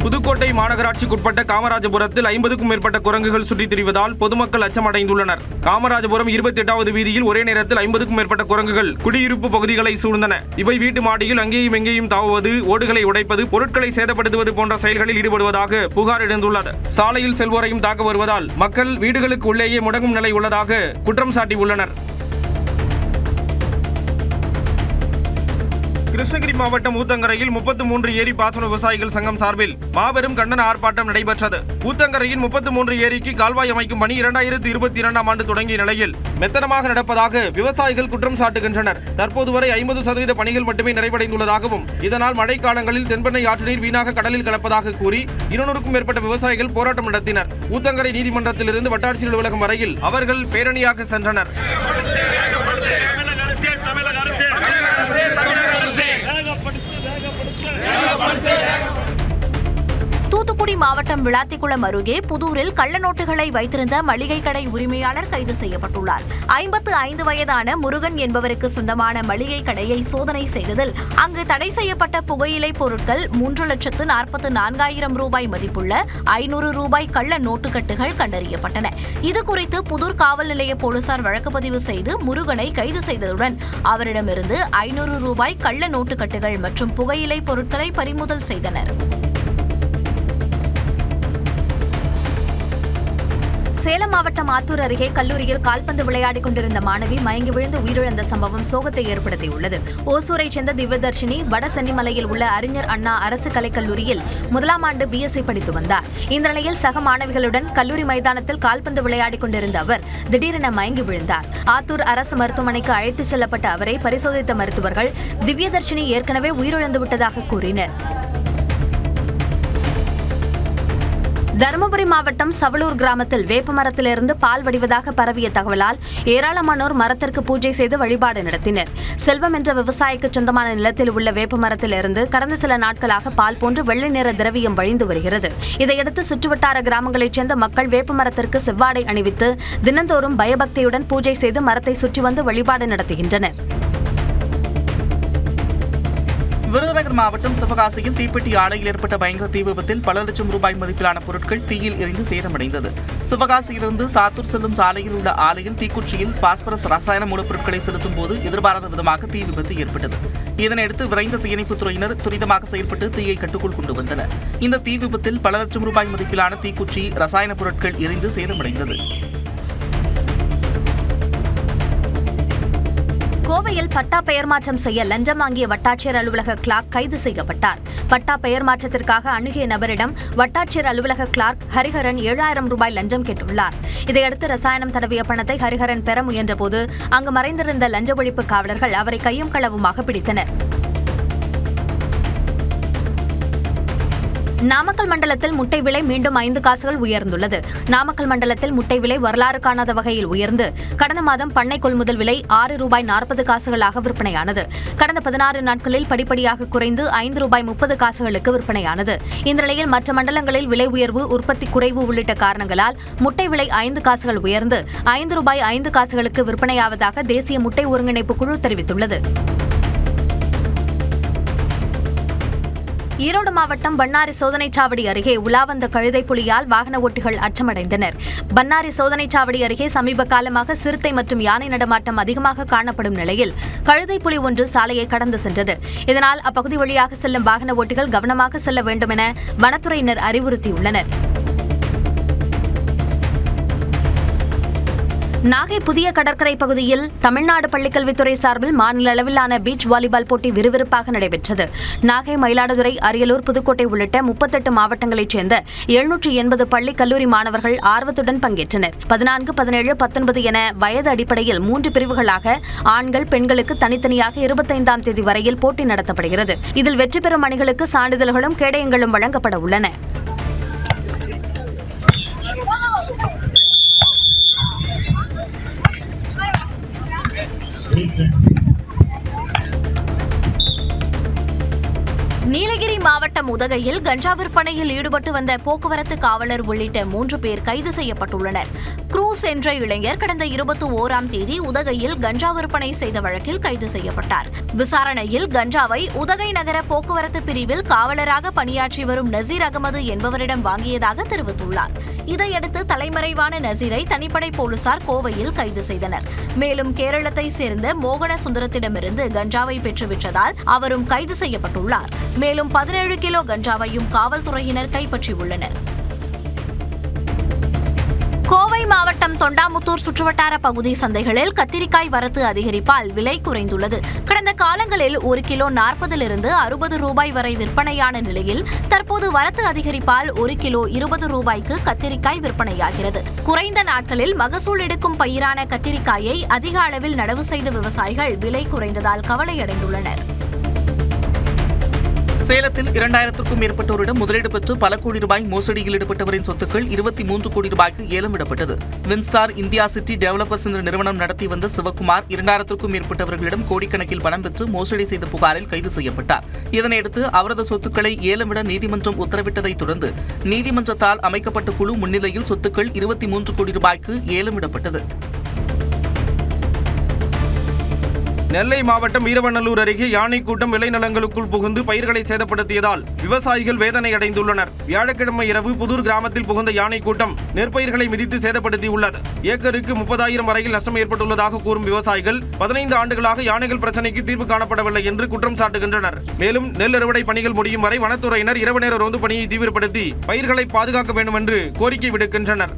புதுக்கோட்டை மாநகராட்சிக்குட்பட்ட காமராஜபுரத்தில் 50க்கும் மேற்பட்ட குரங்குகள் சுற்றித் திரிவதால் பொதுமக்கள் அச்சமடைந்துள்ளனர். காமராஜபுரம் 28வது வீதியில் ஒரே நேரத்தில் 50க்கும் மேற்பட்ட குரங்குகள் குடியிருப்பு பகுதிகளை சூழ்ந்தன. இவை வீட்டு மாடியில் அங்கேயும் எங்கேயும் தாவுவது, ஓடுகளை உடைப்பது, பொருட்களை சேதப்படுத்துவது போன்ற செயல்களில் ஈடுபடுவதாக புகார் எழுந்துள்ளது. சாலையில் செல்வோரையும் தாக்க வருவதால் மக்கள் வீடுகளுக்கு உள்ளேயே முடங்கும் நிலை உள்ளதாக குற்றம் சாட்டியுள்ளனர். கிருஷ்ணகிரி மாவட்டம் ஊத்தங்கரையில் 33 ஏரி பாசன விவசாயிகள் சங்கம் சார்பில் மாபெரும் கண்டன ஆர்ப்பாட்டம் நடைபெற்றது. ஊத்தங்கரையின் 33 ஏரிக்கு கால்வாய் அமைக்கும் பணி 2022ஆம் ஆண்டு தொடங்கிய நிலையில் மெத்தனமாக நடப்பதாக விவசாயிகள் குற்றம் சாட்டுகின்றனர். தற்போது வரை 50% பணிகள் மட்டுமே நிறைவடைந்துள்ளதாகவும் இதனால் மழைக்காலங்களில் தென்பெண்ணை ஆற்று நீர் வீணாக கடலில் கலப்பதாக கூறி 200க்கும் மேற்பட்ட விவசாயிகள் போராட்டம் நடத்தினர். ஊத்தங்கரை நீதிமன்றத்திலிருந்து வட்டாட்சியர் அலுவலகம் வரையில் அவர்கள் பேரணியாக சென்றனர். தூத்துக்குடி மாவட்டம் விளாத்திக்குளம் அருகே புதூரில் கள்ள நோட்டுகளை வைத்திருந்த மளிகை கடை உரிமையாளர் கைது செய்யப்பட்டுள்ளார். 55 வயதான முருகன் என்பவருக்கு சொந்தமான மளிகை கடையை சோதனை செய்ததில் அங்கு தடை செய்யப்பட்ட புகையிலை பொருட்கள் 3,44,000 ரூபாய் மதிப்புள்ள 500 ரூபாய் கள்ள நோட்டுக்கட்டுகள் கண்டறியப்பட்டன. இதுகுறித்து புதூர் காவல் நிலைய போலீசார் வழக்குப்பதிவு செய்து முருகனை கைது செய்ததுடன் அவரிடமிருந்து 500 ரூபாய் கள்ள நோட்டுக்கட்டுகள் மற்றும் புகையிலை பொருட்களை பறிமுதல் செய்தனர். சேலம் மாவட்டம் ஆத்தூர் அருகே கல்லூரியில் கால்பந்து விளையாடிக் கொண்டிருந்த மாணவி மயங்கி விழுந்து உயிரிழந்த சம்பவம் சோகத்தை ஏற்படுத்தியுள்ளது. ஓசூரைச் சேர்ந்த திவ்யதர்ஷினி வட சென்னிமலையில் உள்ள அறிஞர் அண்ணா அரசு கலைக்கல்லூரியில் 1ஆம் ஆண்டு BSc படித்து வந்தார். இந்த நிலையில் சக மாணவிகளுடன் கல்லூரி மைதானத்தில் கால்பந்து விளையாடிக் கொண்டிருந்த அவர் திடீரென மயங்கி விழுந்தார். ஆத்தூர் அரசு மருத்துவமனைக்கு அழைத்துச் செல்லப்பட்ட அவரை பரிசோதித்த மருத்துவர்கள் திவ்யதர்ஷினி ஏற்கனவே உயிரிழந்து விட்டதாக கூறினர். தருமபுரி மாவட்டம் சவலூர் கிராமத்தில் வேப்ப மரத்திலிருந்து பால் வடிவதாக பரவிய தகவலால் ஏராளமானோர் மரத்திற்கு பூஜை செய்து வழிபாடு நடத்தினர். செல்வம் என்ற விவசாயிக்கு சொந்தமான நிலத்தில் உள்ள வேப்ப மரத்திலிருந்து கடந்த சில நாட்களாக பால் போன்று வெள்ளை நிற திரவியம் வழிந்து வருகிறது. இதையடுத்து சுற்றுவட்டார கிராமங்களைச் சேர்ந்த மக்கள் வேப்ப மரத்திற்கு செவ்வாடை அணிவித்து தினந்தோறும் பயபக்தியுடன் பூஜை செய்து மரத்தை சுற்றி வந்து வழிபாடு நடத்துகின்றனர். விருதுநகர் மாவட்டம் சிவகாசியில் தீப்பெட்டி ஆலையில் ஏற்பட்ட பயங்கர தீ விபத்தில் பல லட்சம் ரூபாய் மதிப்பிலான பொருட்கள் தீயில் எரிந்து சேதமடைந்தது. சிவகாசியிலிருந்து சாத்தூர் செல்லும் சாலையில் உள்ள ஆலையில் தீக்குச்சியில் பாஸ்பரஸ் ரசாயன மூலப்பொருட்களை செலுத்தும் போது எதிர்பாராத விதமாக தீ விபத்து ஏற்பட்டது. இதனையடுத்து விரைந்த தீயணைப்புத் துறையினர் துரிதமாக செயல்பட்டு தீயை கட்டுக்குள் கொண்டு வந்தனர். இந்த தீ விபத்தில் பல லட்சம் ரூபாய் மதிப்பிலான தீக்குச்சி ரசாயன பொருட்கள் எரிந்து சேதமடைந்தது. கோவையில் பட்டா பெயர் மாற்றம் செய்ய லஞ்சம் வாங்கிய வட்டாட்சியர் அலுவலக கிளார்க் கைது செய்யப்பட்டார். பட்டா பெயர் மாற்றத்திற்காக அணுகிய நபரிடம் வட்டாட்சியர் அலுவலக கிளார்க் ஹரிஹரன் 7,000 ரூபாய் லஞ்சம் கேட்டுள்ளார். இதையடுத்து ரசாயனம் தடவிய பணத்தை ஹரிஹரன் பெற முயன்றபோது அங்கு மறைந்திருந்த லஞ்ச ஒழிப்பு காவலர்கள் அவரை கையும் களவுமாக பிடித்தனர். நாமக்கல் மண்டலத்தில் முட்டை விலை மீண்டும் 5 காசுகள் உயர்ந்துள்ளது. நாமக்கல் மண்டலத்தில் முட்டை விலை வரலாறு காணாத வகையில் உயர்ந்து கடந்த மாதம் பண்ணை கொள்முதல் விலை ₹6.40 விற்பனையானது. கடந்த 16 நாட்களில் படிப்படியாக குறைந்து ₹5.30 விற்பனையானது. இந்த நிலையில் மற்ற மண்டலங்களில் விலை உயர்வு, உற்பத்தி குறைவு உள்ளிட்ட காரணங்களால் முட்டை விலை 5 காசுகள் உயர்ந்து ₹5 விற்பனையாவதாக தேசிய முட்டை ஒருங்கிணைப்பு குழு தெரிவித்துள்ளது. ஈரோடு மாவட்டம் பண்ணாரி சோதனைச்சாவடி அருகே உலா வந்த கழுதை புலியால் வாகன ஓட்டிகள் அச்சமடைந்தனர். பண்ணாரி சோதனைச்சாவடி அருகே சமீப காலமாக சிறுத்தை மற்றும் யானை நடமாட்டம் அதிகமாக காணப்படும் நிலையில் கழுதை புலி ஒன்று சாலையை கடந்து சென்றது. இதனால் அப்பகுதி வழியாக செல்லும் வாகன ஓட்டிகள் கவனமாக செல்ல வேண்டும் என வனத்துறையினர் அறிவுறுத்தியுள்ளனர். நாகை புதிய கடற்கரை பகுதியில் தமிழ்நாடு பள்ளிக்கல்வித்துறை சார்பில் மாநில அளவிலான பீச் வாலிபால் போட்டி விறுவிறுப்பாக நடைபெற்றது. நாகை, மயிலாடுதுறை, அரியலூர், புதுக்கோட்டை உள்ளிட்ட 38 மாவட்டங்களைச் சேர்ந்த 780 பள்ளி, கல்லூரி மாணவர்கள் ஆர்வத்துடன் பங்கேற்றனர். 14, 17, 19 என வயது அடிப்படையில் 3 பிரிவுகளாக ஆண்கள், பெண்களுக்கு தனித்தனியாக 25ஆம் தேதி வரையில் போட்டி நடத்தப்படுகிறது. இதில் வெற்றி பெறும் அணிகளுக்கு சான்றிதழ்களும் கேடயங்களும் வழங்கப்பட உள்ளன. நீலகிரி மாவட்டம் உதகையில் கஞ்சா விற்பனையில் ஈடுபட்டு வந்த போக்குவரத்து காவலர் உள்ளிட்ட 3 பேர் கைது செய்யப்பட்டுள்ளனர். குரூஸ் என்ற இளைஞர் கடந்த 21ஆம் தேதி உதகையில் கஞ்சா விற்பனை செய்த வழக்கில் கைது செய்யப்பட்டார். விசாரணையில் கஞ்சாவை உதகை நகர போக்குவரத்து பிரிவில் காவலராக பணியாற்றி வரும் நசீர் அகமது என்பவரிடம் வாங்கியதாக தெரிவித்துள்ளார். இதையடுத்து தலைமறைவான நசீரை தனிப்படை போலீசார் கோவையில் கைது செய்தனர். மேலும் கேரளத்தை சேர்ந்த மோகன சுந்தரத்திடமிருந்து கஞ்சாவை பெற்று விற்றதால் அவரும் கைது செய்யப்பட்டுள்ளார். மேலும் 17 கிலோ கஞ்சாவையும் காவல்துறையினர் கைப்பற்றியுள்ளனர். கோவை மாவட்டம் தொண்டாமுத்தூர் சுற்றுவட்டார பகுதி சந்தைகளில் கத்திரிக்காய் வரத்து அதிகரிப்பால் விலை குறைந்துள்ளது. கடந்த காலங்களில் 1 கிலோ 40 - 60 ரூபாய் வரை விற்பனையான நிலையில் தற்போது வரத்து அதிகரிப்பால் 1 கிலோ 20 ரூபாய்க்கு கத்திரிக்காய் விற்பனையாகிறது. குறைந்த நாட்களில் மகசூல் எடுக்கும் பயிரான கத்திரிக்காயை அதிக அளவில் நடவு செய்த விவசாயிகள் விலை குறைந்ததால் கவலையடைந்துள்ளனர். சேலத்தில் 2000க்கும் மேற்பட்டோரிடம் முதலீடு பெற்று பல கோடி ரூபாய் மோசடியில் ஈடுபட்டவரின் சொத்துக்கள் 23 கோடி ரூபாய்க்கு ஏலமிடப்பட்டது. வின்சார் இந்தியா சிட்டி டெவலப்பர்ஸ் என்ற நிறுவனம் நடத்தி வந்த சிவக்குமார் 2000க்கும் மேற்பட்டவர்களிடம் கோடிக்கணக்கில் பணம் பெற்று மோசடி செய்த புகாரில் கைது செய்யப்பட்டார். இதனையடுத்து அவரது சொத்துக்களை ஏலமிட நீதிமன்றம் உத்தரவிட்டதைத் தொடர்ந்து நீதிமன்றத்தால் அமைக்கப்பட்ட குழு முன்னிலையில் சொத்துக்கள் 23 கோடி ரூபாய்க்கு ஏலமிடப்பட்டது. நெல்லை மாவட்டம் வீரவநல்லூர் அருகே யானை கூட்டம் விளைநிலங்களுக்குள் புகுந்து பயிர்களை சேதப்படுத்தியதால் விவசாயிகள் வேதனை அடைந்துள்ளனர். வியாழக்கிழமை இரவு புதூர் கிராமத்தில் புகுந்த யானை கூட்டம் நெற்பயிர்களை மிதித்து சேதப்படுத்தியுள்ளது. ஏக்கருக்கு 30,000 வரையில் நஷ்டம் ஏற்பட்டுள்ளதாக கூறும் விவசாயிகள் 15 ஆண்டுகளாக யானைகள் பிரச்சினைக்கு தீர்வு காணப்படவில்லை என்று குற்றம் சாட்டுகின்றனர். மேலும் நெல் அறுவடை பணிகள் முடியும் வரை வனத்துறையினர் இரவு நேர ரோந்து பணியை தீவிரப்படுத்தி பயிர்களை பாதுகாக்க வேண்டும் என்று கோரிக்கை விடுக்கின்றனர்.